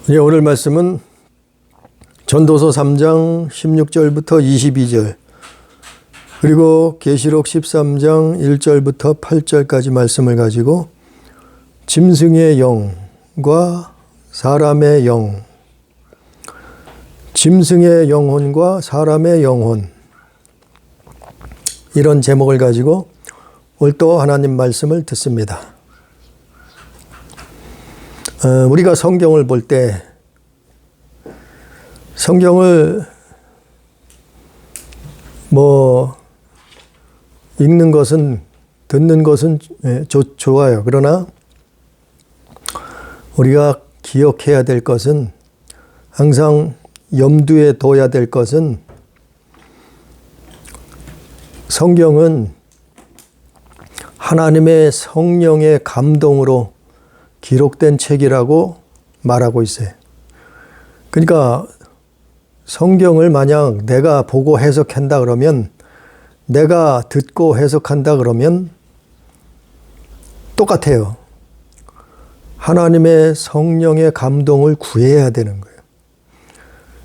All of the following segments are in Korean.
예, 오늘 말씀은 전도서 3장 16절부터 22절 그리고 계시록 13장 1절부터 8절까지 말씀을 가지고 짐승의 영과 사람의 영, 짐승의 영혼과 사람의 영혼, 이런 제목을 가지고 오늘 또 하나님 말씀을 듣습니다. 우리가 성경을 볼 때 성경을 읽는 것은, 듣는 것은 좋아요. 그러나 우리가 기억해야 될 것은, 항상 염두에 둬야 될 것은, 성경은 하나님의 성령의 감동으로 기록된 책이라고 말하고 있어요. 그러니까 성경을 만약 내가 보고 해석한다 그러면, 내가 듣고 해석한다 그러면 똑같아요. 하나님의 성령의 감동을 구해야 되는 거예요.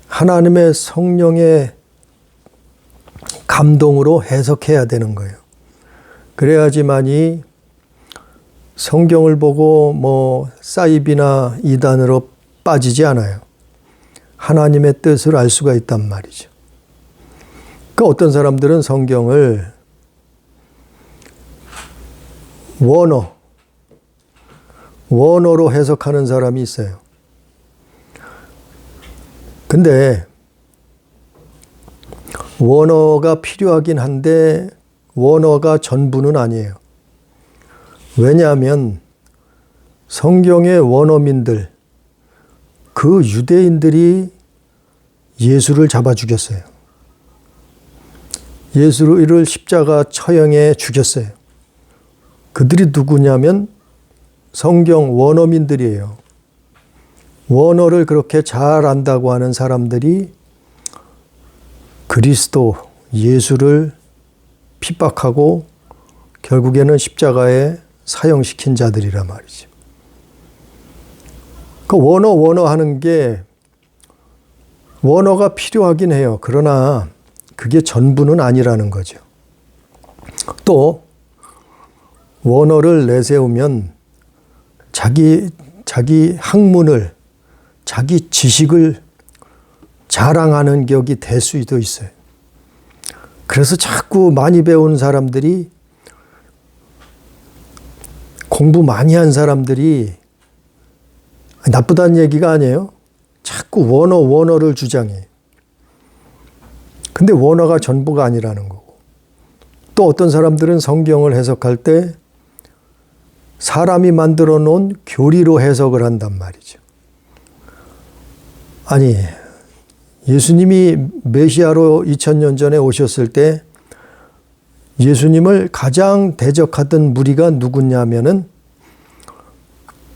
하나님의 성령의 감동으로 해석해야 되는 거예요. 그래야지만이 성경을 보고 사이비나 이단으로 빠지지 않아요. 하나님의 뜻을 알 수가 있단 말이죠. 그러니까 어떤 사람들은 성경을 원어로 해석하는 사람이 있어요. 근데 원어가 필요하긴 한데 원어가 전부는 아니에요. 왜냐하면 성경의 원어민들, 그 유대인들이 예수를 잡아 죽였어요. 예수를 십자가 처형해 죽였어요. 그들이 누구냐면 성경 원어민들이에요. 원어를 그렇게 잘 안다고 하는 사람들이 그리스도 예수를 핍박하고 결국에는 십자가에 사형시킨 자들이란 말이죠. 그 원어 하는 게 원어가 필요하긴 해요. 그러나 그게 전부는 아니라는 거죠. 또 원어를 내세우면 자기 학문을, 자기 지식을 자랑하는 격이 될 수도 있어요. 그래서 자꾸 많이 배운 사람들이, 공부 많이 한 사람들이, 나쁘다는 얘기가 아니에요. 자꾸 원어를 주장해. 근데 원어가 전부가 아니라는 거고. 또 어떤 사람들은 성경을 해석할 때 사람이 만들어 놓은 교리로 해석을 한단 말이죠. 아니, 예수님이 메시아로 2000년 전에 오셨을 때 예수님을 가장 대적하던 무리가 누구냐면은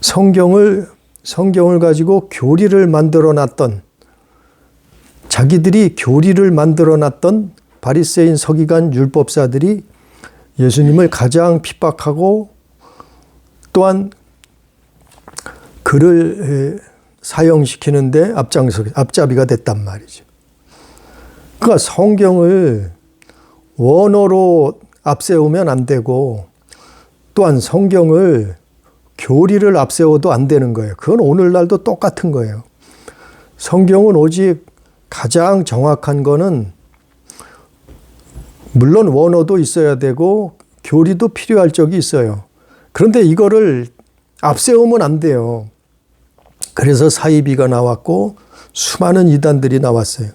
성경을 가지고 교리를 만들어 놨던, 자기들이 교리를 만들어 놨던 바리새인, 서기관, 율법사들이 예수님을 가장 핍박하고 또한 그를 사형시키는데 앞잡이가 됐단 말이죠. 그러니까 성경을 원어로 앞세우면 안 되고, 또한 성경을 교리를 앞세워도 안 되는 거예요. 그건 오늘날도 똑같은 거예요. 성경은 오직 가장 정확한 거는, 물론 원어도 있어야 되고 교리도 필요할 적이 있어요. 그런데 이거를 앞세우면 안 돼요. 그래서 사이비가 나왔고 수많은 이단들이 나왔어요.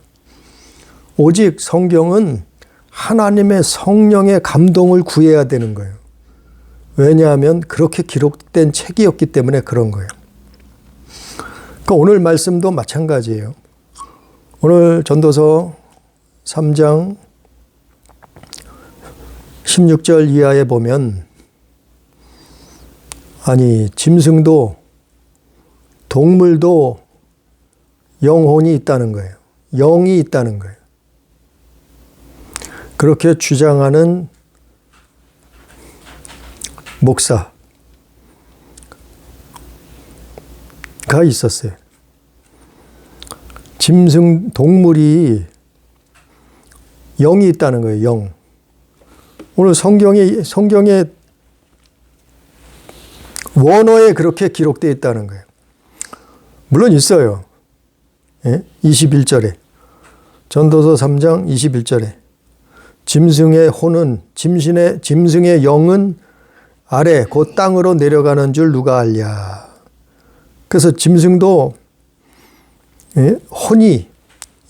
오직 성경은 하나님의 성령의 감동을 구해야 되는 거예요. 왜냐하면 그렇게 기록된 책이었기 때문에 그런 거예요. 그러니까 오늘 말씀도 마찬가지예요. 오늘 전도서 3장 16절 이하에 보면, 아니, 짐승도 동물도 영혼이 있다는 거예요. 영이 있다는 거예요. 그렇게 주장하는 목사가 있었어요. 짐승, 동물이 영이 있다는 거예요. 영. 오늘 성경에 원어에 그렇게 기록되어 있다는 거예요. 물론 있어요. 예? 21절에. 전도서 3장 21절에. 짐승의 혼은, 짐승의 영은 아래 곧 땅으로 내려가는 줄 누가 알랴. 그래서 짐승도 예? 혼이,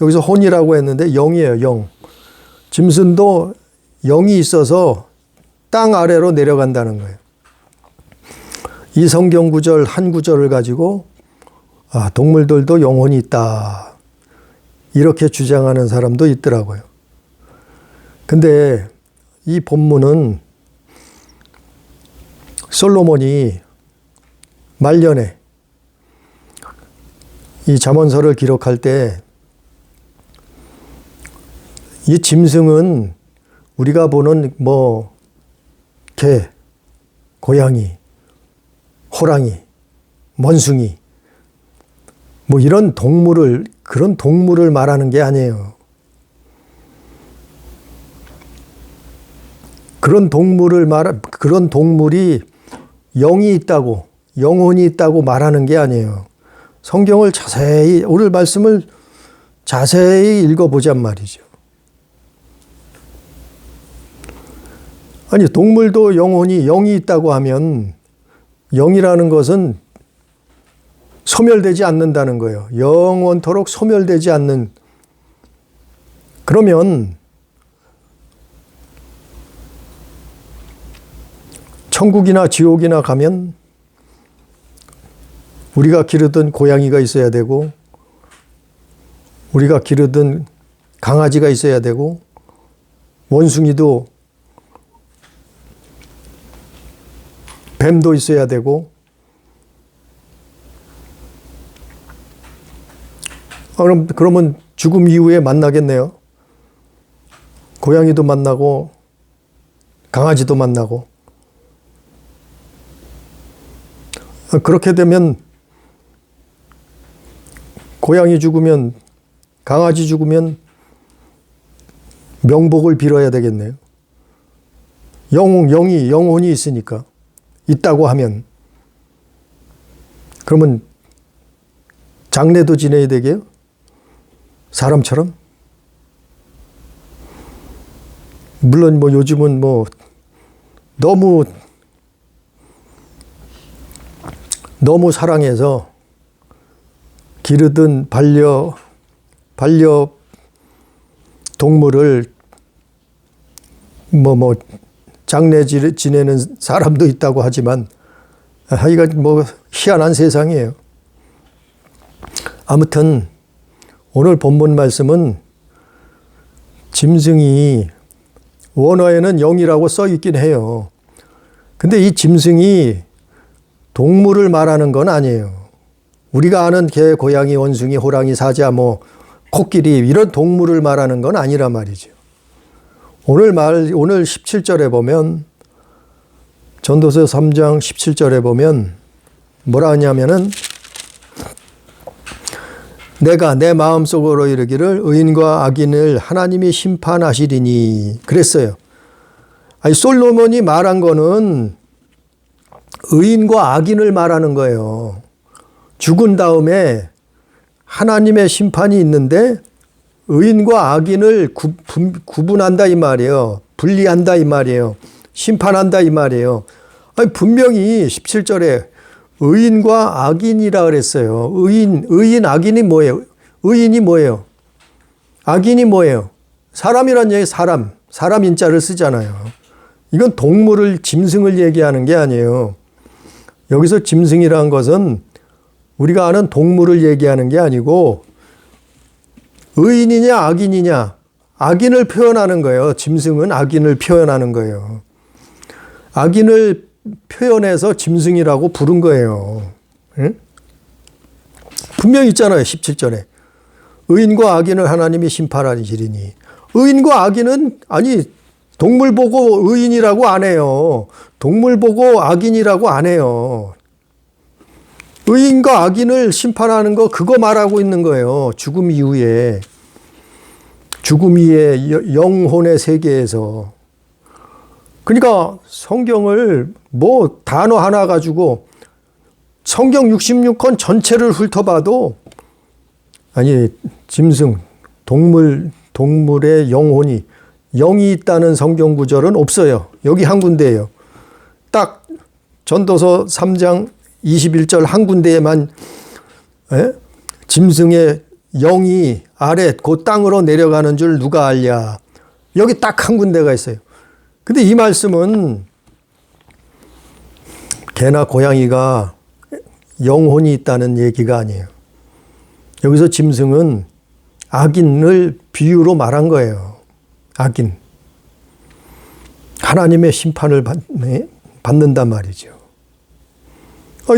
여기서 혼이라고 했는데 영이에요. 영. 짐승도 영이 있어서 땅 아래로 내려간다는 거예요. 이 성경 구절 한 구절을 가지고 동물들도 영혼이 있다. 이렇게 주장하는 사람도 있더라고요. 근데 이 본문은 솔로몬이 말년에 이 잠언서를 기록할 때 이 짐승은 우리가 보는 개, 고양이, 호랑이, 원숭이 이런 그런 동물을 말하는 게 아니에요. 그런 동물이 영이 있다고, 영혼이 있다고 말하는 게 아니에요. 성경을 오늘 말씀을 자세히 읽어보잔 말이죠. 아니, 동물도 영이 있다고 하면 영이라는 것은 소멸되지 않는다는 거예요. 영원토록 소멸되지 않는. 그러면 천국이나 지옥이나 가면 우리가 기르던 고양이가 있어야 되고 우리가 기르던 강아지가 있어야 되고 원숭이도 뱀도 있어야 되고 그러면 죽음 이후에 만나겠네요. 고양이도 만나고 강아지도 만나고 그렇게 되면 고양이 죽으면 강아지 죽으면 명복을 빌어야 되겠네요. 영혼이 있으니까 있다고 하면 그러면 장례도 지내야 되게요? 사람처럼? 물론 요즘은 너무 사랑해서 기르던 반려 동물을 장례 지내는 사람도 있다고 하지만 하여간 희한한 세상이에요. 아무튼 오늘 본문 말씀은 짐승이 원어에는 영이라고 써 있긴 해요. 근데 이 짐승이 동물을 말하는 건 아니에요. 우리가 아는 개, 고양이, 원숭이, 호랑이, 사자, 코끼리 이런 동물을 말하는 건 아니란 말이죠. 오늘 17절에 보면 전도서 3장 17절에 보면 뭐라 하냐면은 내가 내 마음속으로 이르기를 의인과 악인을 하나님이 심판하시리니 그랬어요. 아니 솔로몬이 말한 거는 의인과 악인을 말하는 거예요. 죽은 다음에 하나님의 심판이 있는데 의인과 악인을 구분한다 이 말이에요. 분리한다 이 말이에요. 심판한다 이 말이에요. 아니 분명히 17절에 의인과 악인이라 그랬어요. 의인, 악인이 뭐예요? 의인이 뭐예요? 악인이 뭐예요? 사람이란 얘기 사람 인자를 쓰잖아요. 이건 짐승을 얘기하는 게 아니에요. 여기서 짐승이라는 것은 우리가 아는 동물을 얘기하는 게 아니고 의인이냐 악인이냐 악인을 표현하는 거예요. 짐승은 악인을 표현하는 거예요. 악인을 표현해서 짐승이라고 부른 거예요. 응? 분명히 있잖아요. 17절에 의인과 악인을 하나님이 심판하시리니 의인과 악인은 동물 보고 의인이라고 안 해요. 동물 보고 악인이라고 안 해요. 의인과 악인을 심판하는 거 그거 말하고 있는 거예요. 죽음 이후에. 죽음 이후에 영혼의 세계에서. 그러니까 성경을 뭐 단어 하나 가지고 성경 66권 전체를 훑어봐도 아니 짐승, 동물의 영혼이 영이 있다는 성경 구절은 없어요. 여기 한 군데예요. 딱 전도서 3장 21절 한 군데에만 짐승의 영이 아래 그 땅으로 내려가는 줄 누가 알랴. 여기 딱 한 군데가 있어요. 근데 이 말씀은 개나 고양이가 영혼이 있다는 얘기가 아니에요. 여기서 짐승은 악인을 비유로 말한 거예요. 악인. 하나님의 심판을 받는단 말이죠.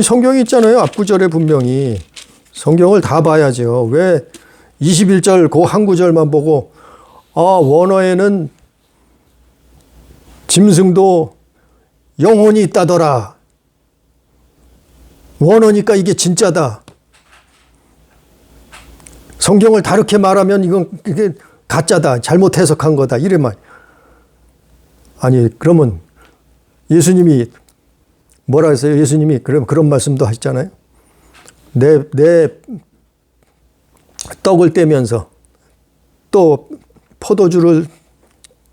성경이 있잖아요. 앞구절에 분명히. 성경을 다 봐야죠. 왜 21절 그 한 구절만 보고 원어에는 짐승도 영혼이 있다더라. 원어니까 이게 진짜다. 성경을 다르게 말하면 이게 가짜다. 잘못 해석한 거다. 이래 말. 아니 그러면 예수님이 뭐라 했어요? 예수님이 그런 말씀도 하셨잖아요. 내 떡을 떼면서 또 포도주를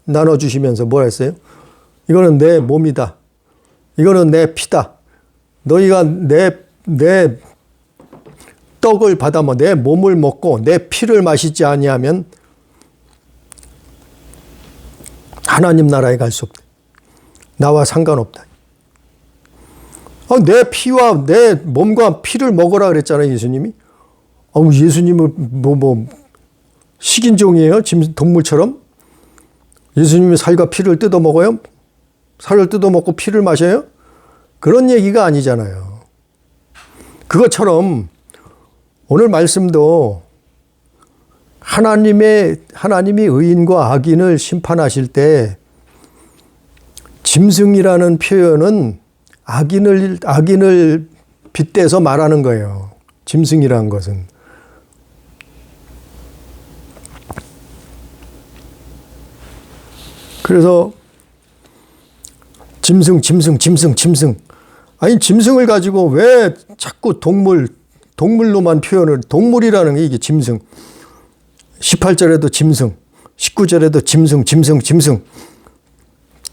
나눠주시면서 뭐라 했어요? 이거는 내 몸이다. 이거는 내 피다. 너희가 내 떡을 받아 내 몸을 먹고 내 피를 마시지 아니하면 하나님 나라에 갈 수 없다. 나와 상관없다. 내 피와 내 몸과 피를 먹으라 그랬잖아요, 예수님이. 예수님은 뭐 식인종이에요? 동물처럼? 예수님이 살과 피를 뜯어 먹어요? 살을 뜯어 먹고 피를 마셔요? 그런 얘기가 아니잖아요. 그것처럼 오늘 말씀도 하나님이 의인과 악인을 심판하실 때 짐승이라는 표현은 악인을 빗대서 말하는 거예요. 짐승이라는 것은. 그래서 짐승. 아니 짐승을 가지고 왜 자꾸 동물로만 표현을, 동물이라는 게 이게 짐승. 18절에도 짐승, 19절에도 짐승.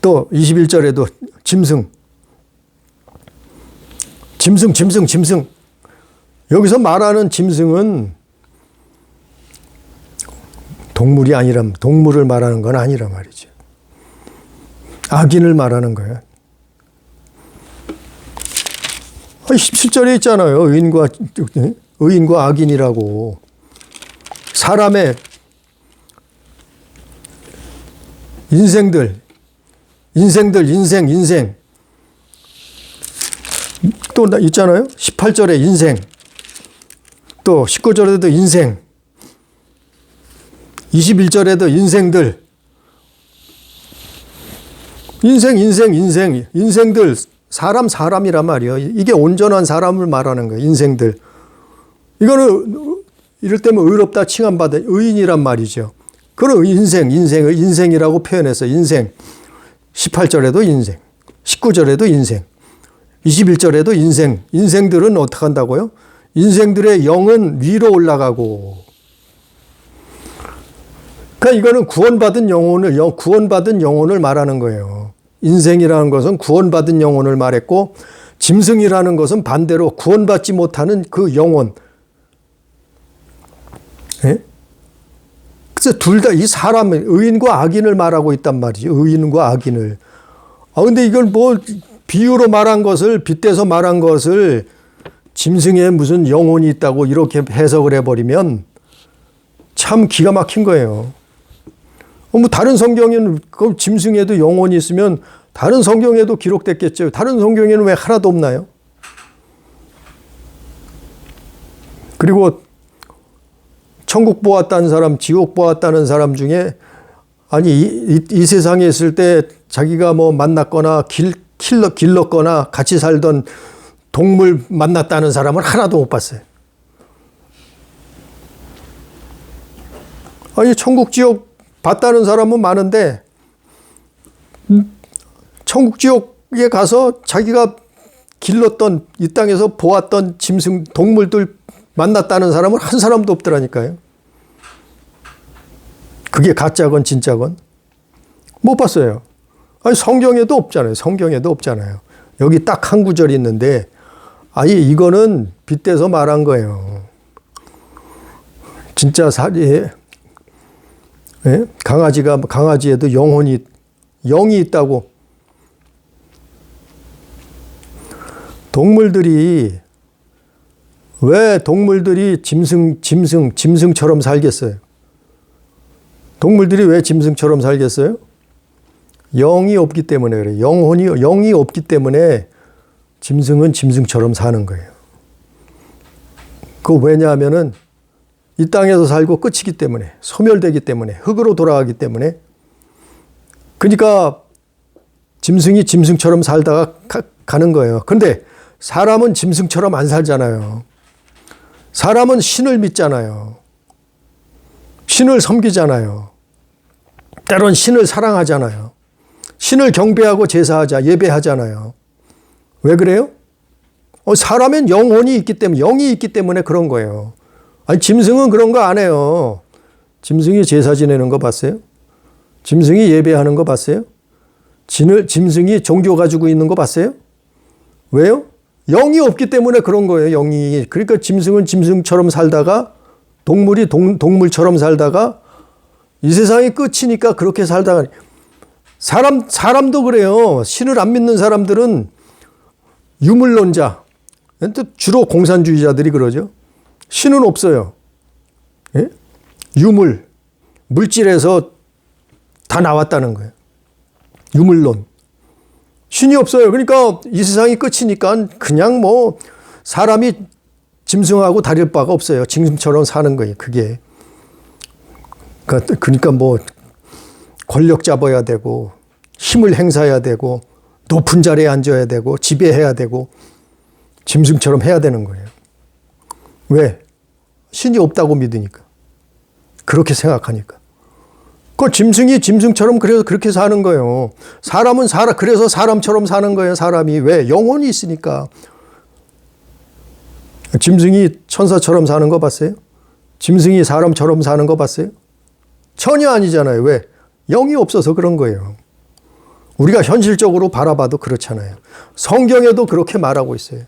또 21절에도 짐승. 여기서 말하는 짐승은 동물을 말하는 건 아니란 말이죠. 악인을 말하는 거예요. 17절에 있잖아요. 의인과 악인이라고. 사람의 인생. 또 있잖아요. 18절에 인생. 또 19절에도 인생. 21절에도 인생들. 인생들. 사람이란 말이에요. 이게 온전한 사람을 말하는 거예요. 인생들. 이거는 이럴 때면 의롭다 칭함받은 의인이란 말이죠. 그런 인생이라고 표현해서 인생. 18절에도 인생. 19절에도 인생. 21절에도 인생들은 어떻게 한다고요? 인생들의 영은 위로 올라가고. 그러니까 이거는 구원받은 영혼을 말하는 거예요. 인생이라는 것은 구원받은 영혼을 말했고, 짐승이라는 것은 반대로 구원받지 못하는 그 영혼. 예? 그래서 둘 다 이 사람은 의인과 악인을 말하고 있단 말이죠. 의인과 악인을. 근데 이걸 뭐 비유로 말한 것을, 빗대서 말한 것을 짐승에 무슨 영혼이 있다고 이렇게 해석을 해버리면 참 기가 막힌 거예요. 뭐 다른 성경에는 그 짐승에도 영혼이 있으면 다른 성경에도 기록됐겠죠. 다른 성경에는 왜 하나도 없나요? 그리고 천국 보았다는 사람, 지옥 보았다는 사람 중에 아니 이 세상에 있을 때 자기가 뭐 만났거나 길렀거나 같이 살던 동물 만났다는 사람은 하나도 못 봤어요. 아니, 천국 지옥 봤다는 사람은 많은데, 천국 지옥에 가서 자기가 길렀던, 이 땅에서 보았던 짐승, 동물들 만났다는 사람은 한 사람도 없더라니까요. 그게 가짜건 진짜건 못 봤어요. 아니, 성경에도 없잖아요. 성경에도 없잖아요. 여기 딱 한 구절이 있는데, 아니, 이거는 빗대서 말한 거예요. 진짜 강아지에도 영이 있다고. 왜 동물들이 짐승처럼 살겠어요? 동물들이 왜 짐승처럼 살겠어요? 영이 없기 때문에 그래요. 영이 없기 때문에 짐승은 짐승처럼 사는 거예요. 왜냐하면은 이 땅에서 살고 끝이기 때문에, 소멸되기 때문에, 흙으로 돌아가기 때문에. 그러니까 짐승이 짐승처럼 살다가 가는 거예요. 그런데 사람은 짐승처럼 안 살잖아요. 사람은 신을 믿잖아요. 신을 섬기잖아요. 때론 신을 사랑하잖아요. 신을 경배하고 제사하자, 예배하잖아요. 왜 그래요? 사람엔 영혼이 있기 때문에, 영이 있기 때문에 그런 거예요. 아니, 짐승은 그런 거 안 해요. 짐승이 제사 지내는 거 봤어요? 짐승이 예배하는 거 봤어요? 짐승이 종교 가지고 있는 거 봤어요? 왜요? 영이 없기 때문에 그런 거예요. 영이. 그러니까 짐승은 짐승처럼 살다가, 동물이 동물처럼 살다가, 이 세상이 끝이니까 그렇게 살다가. 사람도 그래요. 신을 안 믿는 사람들은 유물론자, 주로 공산주의자들이 그러죠. 신은 없어요. 예? 물질에서 다 나왔다는 거예요. 유물론. 신이 없어요. 그러니까 이 세상이 끝이니까 그냥 사람이 짐승하고 다를 바가 없어요. 짐승처럼 사는 거예요. 그게. 그러니까 권력 잡아야 되고, 힘을 행사해야 되고, 높은 자리에 앉아야 되고, 지배해야 되고, 짐승처럼 해야 되는 거예요. 왜? 신이 없다고 믿으니까. 그렇게 생각하니까. 짐승이 짐승처럼 그래서 그렇게 사는 거예요. 사람은 그래서 사람처럼 사는 거예요. 사람이. 왜? 영혼이 있으니까. 짐승이 천사처럼 사는 거 봤어요? 짐승이 사람처럼 사는 거 봤어요? 전혀 아니잖아요. 왜? 영이 없어서 그런 거예요. 우리가 현실적으로 바라봐도 그렇잖아요. 성경에도 그렇게 말하고 있어요.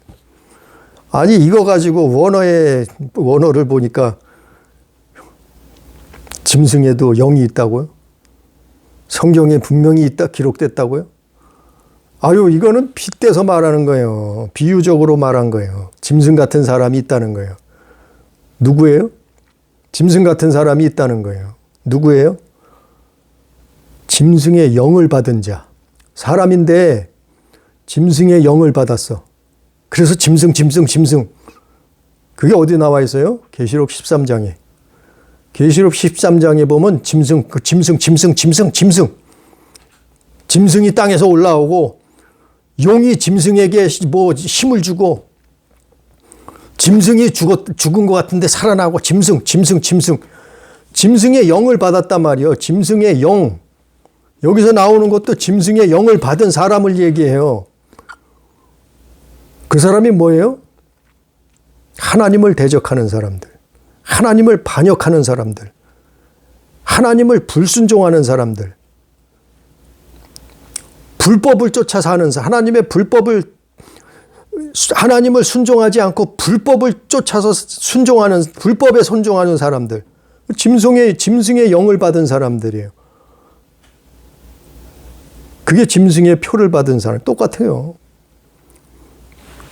아니, 이거 가지고 원어를 보니까 짐승에도 영이 있다고요? 성경에 분명히 기록됐다고요? 아유, 이거는 빗대서 말하는 거예요. 비유적으로 말한 거예요. 짐승 같은 사람이 있다는 거예요. 누구예요? 짐승 같은 사람이 있다는 거예요. 누구예요? 짐승의 영을 받은 자. 사람인데 짐승의 영을 받았어. 그래서 짐승. 그게 어디 나와 있어요? 계시록 13장에. 계시록 13장에 보면 짐승이 땅에서 올라오고, 용이 짐승에게 힘을 주고, 짐승이 죽은 것 같은데 살아나고, 짐승의 영을 받았단 말이에요. 짐승의 영. 여기서 나오는 것도 짐승의 영을 받은 사람을 얘기해요. 그 사람이 뭐예요? 하나님을 대적하는 사람들, 하나님을 반역하는 사람들, 하나님을 불순종하는 사람들, 불법을 쫓아 사는 하나님의 하나님을 순종하지 않고 불법을 쫓아서 불법에 순종하는 사람들, 짐승의 영을 받은 사람들이에요. 그게 짐승의 표를 받은 사람, 똑같아요.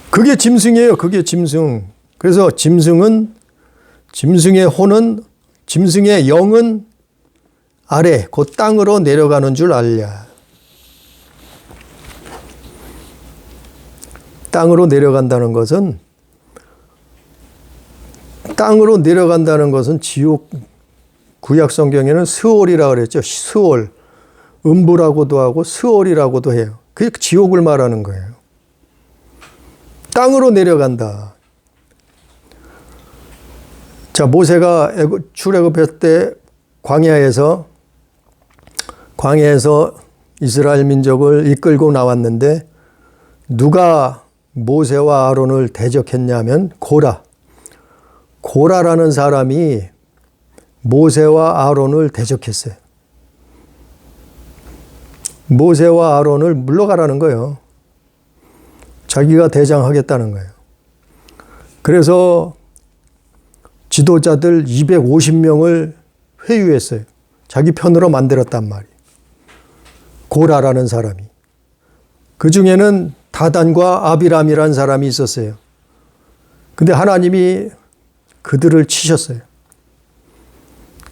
그게 짐승이에요. 그게 짐승. 그래서 짐승의 영은 아래, 곧 땅으로 내려가는 줄 알랴. 땅으로 내려간다는 것은 지옥, 구약 성경에는 스올이라고 그랬죠. 스올. 음부라고도 하고 스올이라고도 해요. 그게 지옥을 말하는 거예요. 땅으로 내려간다. 자, 모세가 출애굽할 때 광야에서 이스라엘 민족을 이끌고 나왔는데 누가 모세와 아론을 대적했냐면 고라라는 사람이 모세와 아론을 대적했어요. 모세와 아론을 물러가라는 거예요. 자기가 대장하겠다는 거예요. 그래서 지도자들 250명을 회유했어요. 자기 편으로 만들었단 말이에요. 고라라는 사람이. 그 중에는 다단과 아비람이라는 사람이 있었어요. 근데 하나님이 그들을 치셨어요.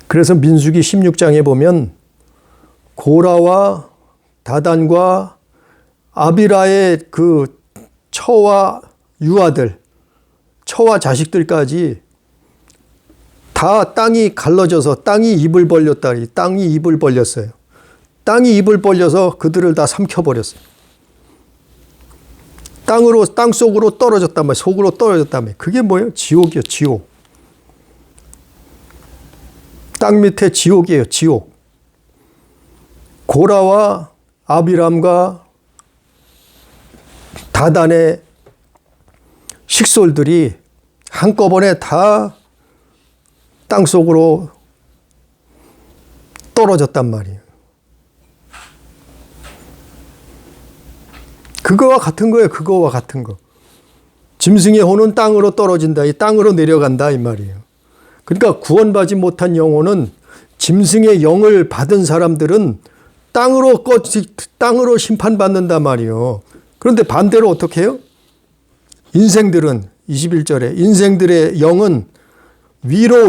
그래서 민수기 16장에 보면 고라와 다단과 아비라의 그 처와 유아들, 처와 자식들까지 다 땅이 갈라져서 땅이 입을 벌렸다니, 땅이 입을 벌렸어요. 땅이 입을 벌려서 그들을 다 삼켜버렸어요. 땅 속으로 떨어졌단 말이에요. 속으로 떨어졌단 말이에요. 그게 뭐예요? 지옥이요, 지옥. 땅 밑에 지옥이에요, 지옥. 고라와 아비람과 다단의 식솔들이 한꺼번에 다 땅 속으로 떨어졌단 말이에요. 그거와 같은 거예요. 그거와 같은 거. 짐승의 혼은 땅으로 떨어진다. 이 땅으로 내려간다. 이 말이에요. 그러니까 구원받지 못한 영혼은 짐승의 영을 받은 사람들은 땅으로 심판받는단 말이에요. 그런데 반대로 어떻게 해요? 인생들은 21절에 인생들의 영은 위로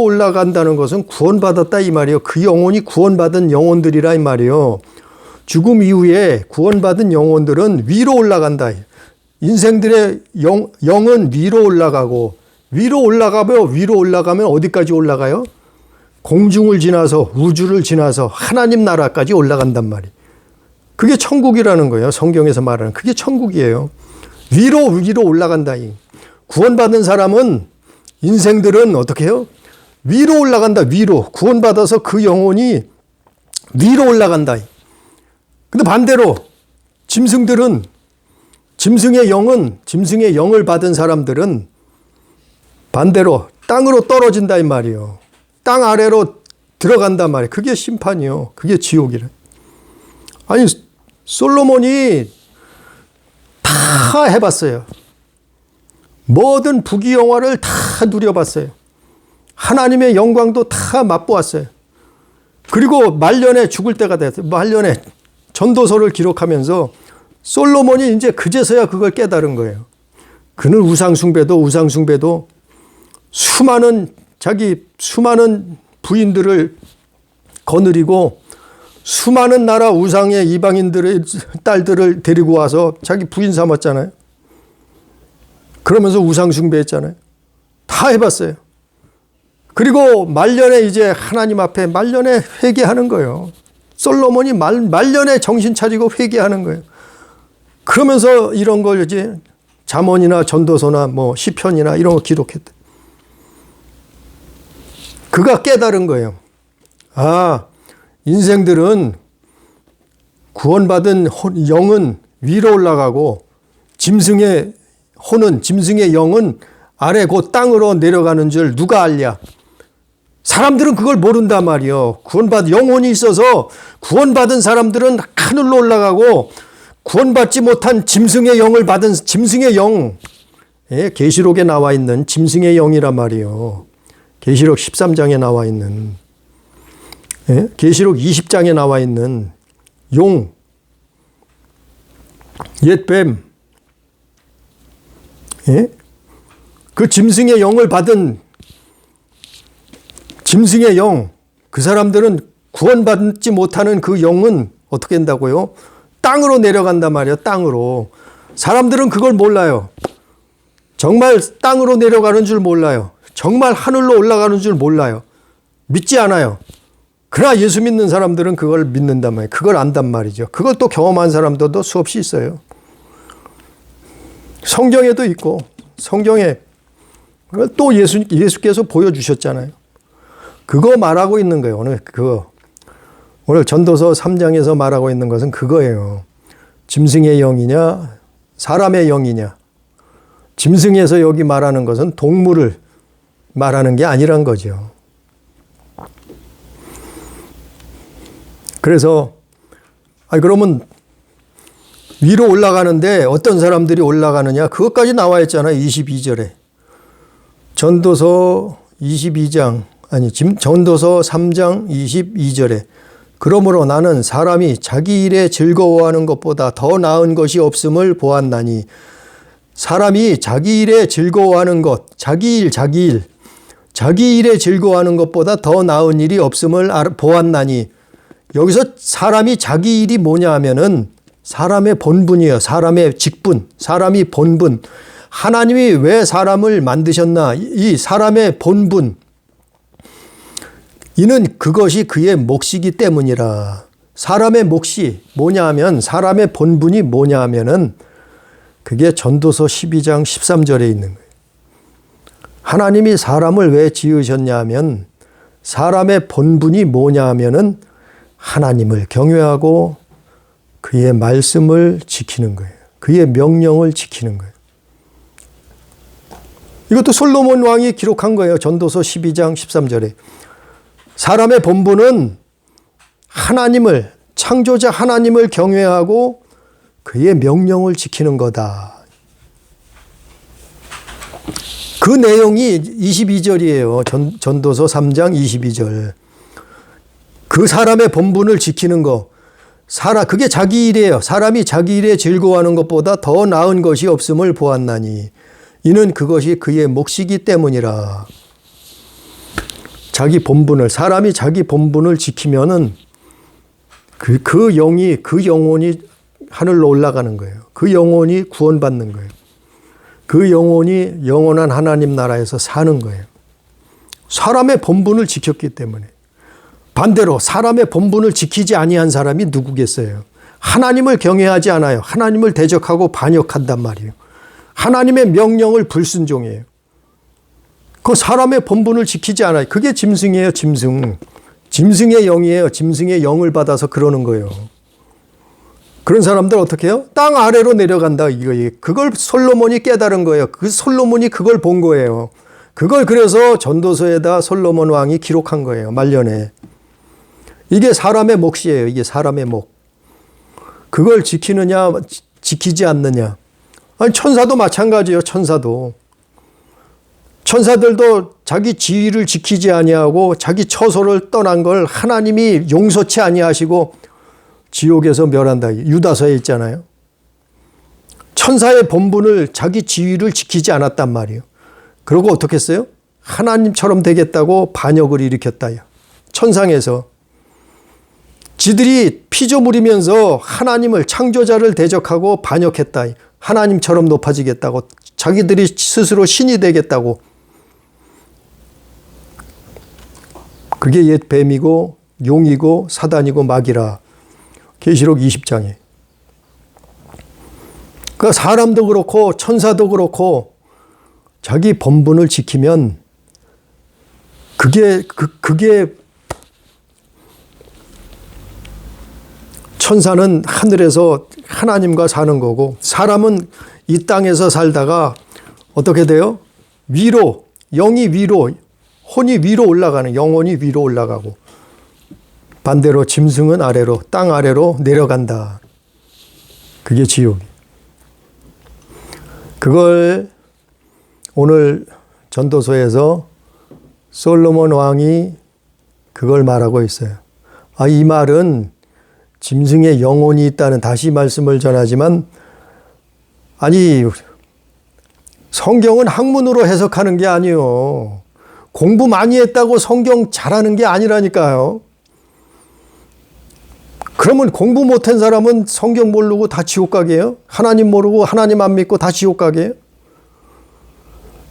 올라간다는 것은 구원받았다 이 말이에요. 그 영혼이 구원받은 영혼들이라 이 말이에요. 죽음 이후에 구원받은 영혼들은 위로 올라간다. 인생들의 영은 위로 올라가면 어디까지 올라가요? 공중을 지나서 우주를 지나서 하나님 나라까지 올라간단 말이에요. 그게 천국이라는 거예요. 성경에서 말하는 그게 천국이에요. 위로 올라간다. 구원받은 사람은 인생들은 어떻게 해요? 위로 올라간다. 위로. 구원받아서 그 영혼이 위로 올라간다. 근데 반대로 짐승의 영을 받은 사람들은 반대로 땅으로 떨어진다 이 말이에요. 땅 아래로 들어간단 말이에요. 그게 심판이요. 그게 지옥이래. 아니 솔로몬이 다 해봤어요. 모든 부귀영화를 다 누려봤어요. 하나님의 영광도 다 맛보았어요. 그리고 말년에 죽을 때가 됐어요. 말년에 전도서를 기록하면서 솔로몬이 이제 그제서야 그걸 깨달은 거예요. 그는 우상숭배도 수많은 부인들을 거느리고 수많은 나라 우상의 이방인들의 딸들을 데리고 와서 자기 부인 삼았잖아요. 그러면서 우상숭배했잖아요. 다 해봤어요. 그리고 말년에 이제 하나님 앞에 말년에 회개하는 거예요. 솔로몬이 말년에 정신 차리고 회개하는 거예요. 그러면서 이런 걸 이제 잠언이나 전도서나 뭐 시편이나 이런 거 기록했대. 그가 깨달은 거예요. 아, 인생들은 구원받은 영은 위로 올라가고 짐승의 영은 아래 곧 땅으로 내려가는 줄 누가 알랴? 사람들은 그걸 모른단 말이요. 영혼이 있어서 구원받은 사람들은 하늘로 올라가고 구원받지 못한 짐승의 영을 받은 짐승의 영, 계시록에 나와 있는 짐승의 영이란 말이요. 계시록 13장에 나와 있는, 계시록 20장에 나와 있는 용, 옛뱀, 그 짐승의 영을 받은 짐승의 영, 그 사람들은 구원받지 못하는 그 영은 어떻게 된다고요? 땅으로 내려간단 말이에요. 땅으로. 사람들은 그걸 몰라요. 정말 땅으로 내려가는 줄 몰라요. 정말 하늘로 올라가는 줄 몰라요. 믿지 않아요. 그러나 예수 믿는 사람들은 그걸 믿는단 말이에요. 그걸 안단 말이죠. 그걸 또 경험한 사람들도 수없이 있어요. 성경에도 있고 성경에 또 예수께서 보여주셨잖아요. 그거 말하고 있는 거예요. 오늘 전도서 3장에서 말하고 있는 것은 그거예요. 짐승의 영이냐 사람의 영이냐. 짐승에서 여기 말하는 것은 동물을 말하는 게 아니란 거죠. 그래서 그러면 위로 올라가는데 어떤 사람들이 올라가느냐 그것까지 나와 있잖아요. 22절에. 전도서 3장 22절에 그러므로 나는 사람이 자기 일에 즐거워하는 것보다 더 나은 것이 없음을 보았나니. 사람이 자기 일에 즐거워하는 것, 자기 일에 즐거워하는 것보다 더 나은 일이 없음을 보았나니. 여기서 사람이 자기 일이 뭐냐 하면은 사람의 본분이에요. 사람의 직분, 사람이 본분. 하나님이 왜 사람을 만드셨나? 이 사람의 본분. 이는 그것이 그의 몫이기 때문이라. 사람의 몫이 뭐냐 하면 사람의 본분이 뭐냐 하면은 그게 전도서 12장 13절에 있는 거예요. 하나님이 사람을 왜 지으셨냐 하면 사람의 본분이 뭐냐 하면은 하나님을 경외하고 그의 말씀을 지키는 거예요. 그의 명령을 지키는 거예요. 이것도 솔로몬 왕이 기록한 거예요. 전도서 12장 13절에. 사람의 본분은 하나님을, 창조자 하나님을 경외하고 그의 명령을 지키는 거다. 그 내용이 22절이에요. 전도서 3장 22절. 그 사람의 본분을 지키는 거. 그게 자기 일이에요. 사람이 자기 일에 즐거워하는 것보다 더 나은 것이 없음을 보았나니. 이는 그것이 그의 몫이기 때문이라. 사람이 자기 본분을 지키면은 그 영혼이 하늘로 올라가는 거예요. 그 영혼이 구원받는 거예요. 그 영혼이 영원한 하나님 나라에서 사는 거예요. 사람의 본분을 지켰기 때문에. 반대로 사람의 본분을 지키지 아니한 사람이 누구겠어요? 하나님을 경외하지 않아요. 하나님을 대적하고 반역한단 말이에요. 하나님의 명령을 불순종해요. 그 사람의 본분을 지키지 않아요. 그게 짐승이에요. 짐승의 영이에요. 짐승의 영을 받아서 그러는 거예요. 그런 사람들 어떻게 해요? 땅 아래로 내려간다. 그걸 솔로몬이 깨달은 거예요. 솔로몬이 그걸 본 거예요. 그걸 그래서 전도서에다 솔로몬 왕이 기록한 거예요. 말년에. 이게 사람의 몫이에요. 이게 사람의 몫. 그걸 지키느냐 지키지 않느냐. 천사도 마찬가지예요. 천사들도 자기 지위를 지키지 아니하고 자기 처소를 떠난 걸 하나님이 용서치 아니하시고 지옥에서 멸한다. 유다서에 있잖아요. 천사의 본분을 자기 지위를 지키지 않았단 말이에요. 그러고 어떻게 했어요? 하나님처럼 되겠다고 반역을 일으켰다. 천상에서. 지들이 피조물이면서 하나님을 창조자를 대적하고 반역했다. 하나님처럼 높아지겠다고. 자기들이 스스로 신이 되겠다고. 그게 옛 뱀이고 용이고 사단이고 마귀라. 계시록 20장에. 그 사람도 그렇고 천사도 그렇고 자기 본분을 지키면 그게 천사는 하늘에서 하나님과 사는 거고 사람은 이 땅에서 살다가 어떻게 돼요? 위로, 영이 위로, 혼이 위로 올라가는, 영혼이 위로 올라가고 반대로 짐승은 아래로, 땅 아래로 내려간다. 그게 지옥이. 그걸 오늘 전도서에서 솔로몬 왕이 그걸 말하고 있어요. 이 말은 짐승의 영혼이 있다는 다시 말씀을 전하지만 성경은 학문으로 해석하는 게 아니에요. 공부 많이 했다고 성경 잘하는 게 아니라니까요. 그러면 공부 못한 사람은 성경 모르고 다 지옥 가게요? 하나님 모르고 하나님 안 믿고 다 지옥 가게요?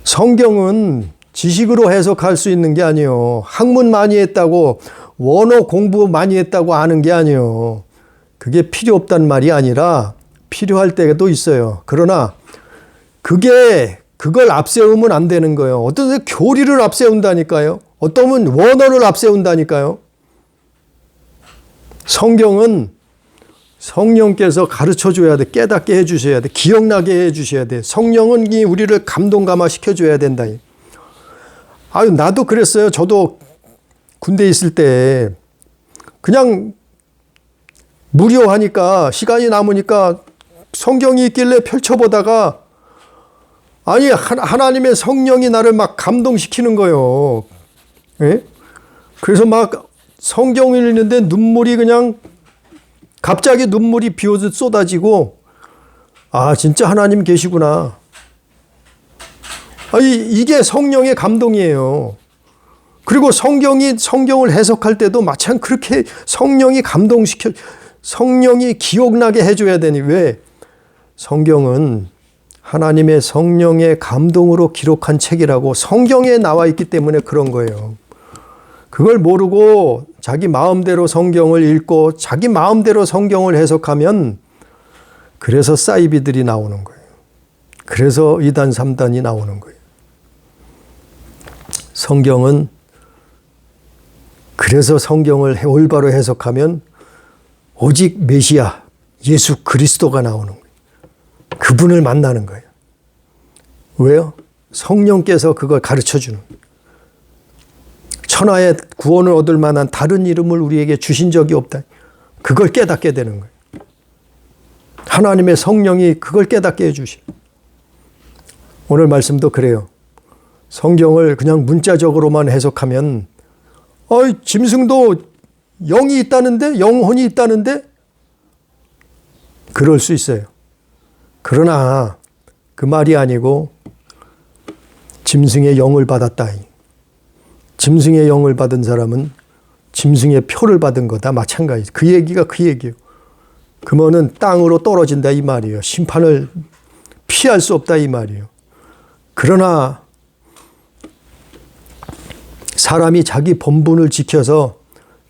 성경은 지식으로 해석할 수 있는 게 아니에요. 학문 많이 했다고 원어 공부 많이 했다고 아는 게 아니에요. 그게 필요 없단 말이 아니라 필요할 때도 있어요. 그러나 그걸 앞세우면 안 되는 거예요. 어떤 데 교리를 앞세운다니까요. 어떤 원어를 앞세운다니까요. 성경은 성령께서 가르쳐 줘야 돼. 깨닫게 해 주셔야 돼. 기억나게 해 주셔야 돼. 성령은 우리를 감동감화 시켜 줘야 된다. 아유, 나도 그랬어요. 저도 군대 있을 때 그냥 무료하니까 시간이 남으니까 성경이 있길래 펼쳐보다가 아니 하나님의 성령이 나를 막 감동시키는 거예요. 예? 그래서 막 성경을 읽는데 눈물이 그냥 갑자기 눈물이 비오듯 쏟아지고 아 진짜 하나님 계시구나. 이게 성령의 감동이에요. 그리고 성경을 해석할 때도 마찬가지 그렇게 성령이 감동시켜 성령이 기억나게 해줘야 되니 왜? 성경은 하나님의 성령의 감동으로 기록한 책이라고 성경에 나와 있기 때문에 그런 거예요. 그걸 모르고 자기 마음대로 성경을 읽고 자기 마음대로 성경을 해석하면 그래서 사이비들이 나오는 거예요. 그래서 2단, 3단이 나오는 거예요. 성경은 그래서 성경을 올바로 해석하면 오직 메시아, 예수 그리스도가 나오는 거예요. 그분을 만나는 거예요. 왜요? 성령께서 그걸 가르쳐 주는 거예요. 천하의 구원을 얻을 만한 다른 이름을 우리에게 주신 적이 없다. 그걸 깨닫게 되는 거예요. 하나님의 성령이 그걸 깨닫게 해주시. 오늘 말씀도 그래요. 성경을 그냥 문자적으로만 해석하면 짐승도 영이 있다는데? 영혼이 있다는데? 그럴 수 있어요. 그러나 그 말이 아니고 짐승의 영을 받았다. 짐승의 영을 받은 사람은 짐승의 표를 받은 거다. 마찬가지. 그 얘기가 그 얘기예요. 그러면은 땅으로 떨어진다 이 말이에요. 심판을 피할 수 없다 이 말이에요. 그러나 사람이 자기 본분을 지켜서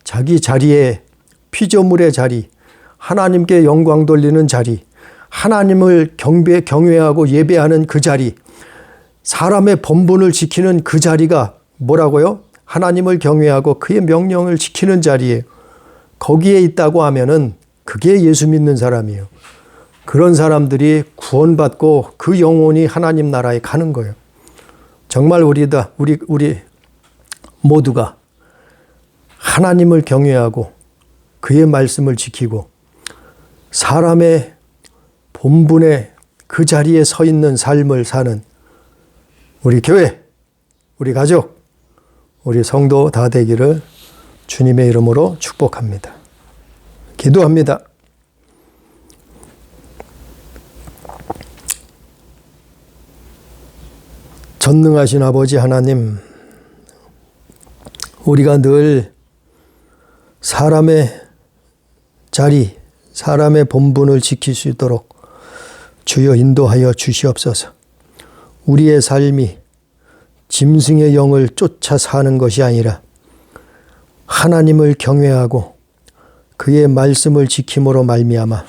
자기 자리에 피조물의 자리, 하나님께 영광 돌리는 자리, 하나님을 경외하고 예배하는 그 자리, 사람의 본분을 지키는 그 자리가 뭐라고요? 하나님을 경외하고 그의 명령을 지키는 자리에 거기에 있다고 하면은 그게 예수 믿는 사람이에요. 그런 사람들이 구원받고 그 영혼이 하나님 나라에 가는 거예요. 정말 우리 모두가 하나님을 경외하고 그의 말씀을 지키고 사람의 본분의 그 자리에 서 있는 삶을 사는 우리 교회, 우리 가족, 우리 성도 다 되기를 주님의 이름으로 축복합니다. 기도합니다. 전능하신 아버지 하나님, 우리가 늘 사람의 자리, 사람의 본분을 지킬 수 있도록 주여 인도하여 주시옵소서. 우리의 삶이 짐승의 영을 쫓아 사는 것이 아니라 하나님을 경외하고 그의 말씀을 지킴으로 말미암아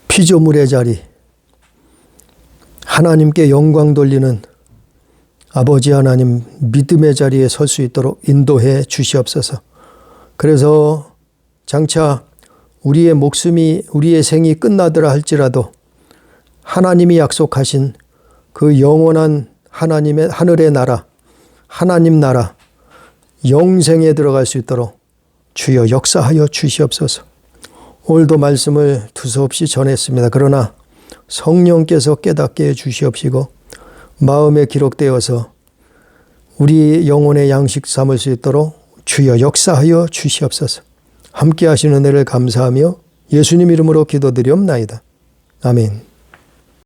피조물의 자리, 하나님께 영광 돌리는 아버지 하나님 믿음의 자리에 설 수 있도록 인도해 주시옵소서. 그래서 장차 우리의 목숨이 우리의 생이 끝나더라 할지라도 하나님이 약속하신 그 영원한 하나님의 하늘의 나라, 하나님 나라, 영생에 들어갈 수 있도록 주여 역사하여 주시옵소서. 오늘도 말씀을 두서없이 전했습니다. 그러나 성령께서 깨닫게 해 주시옵시고 마음에 기록되어서 우리 영혼의 양식 삼을 수 있도록 주여 역사하여 주시옵소서. 함께 하시는 은혜를 감사하며 예수님 이름으로 기도드리옵나이다. 아멘.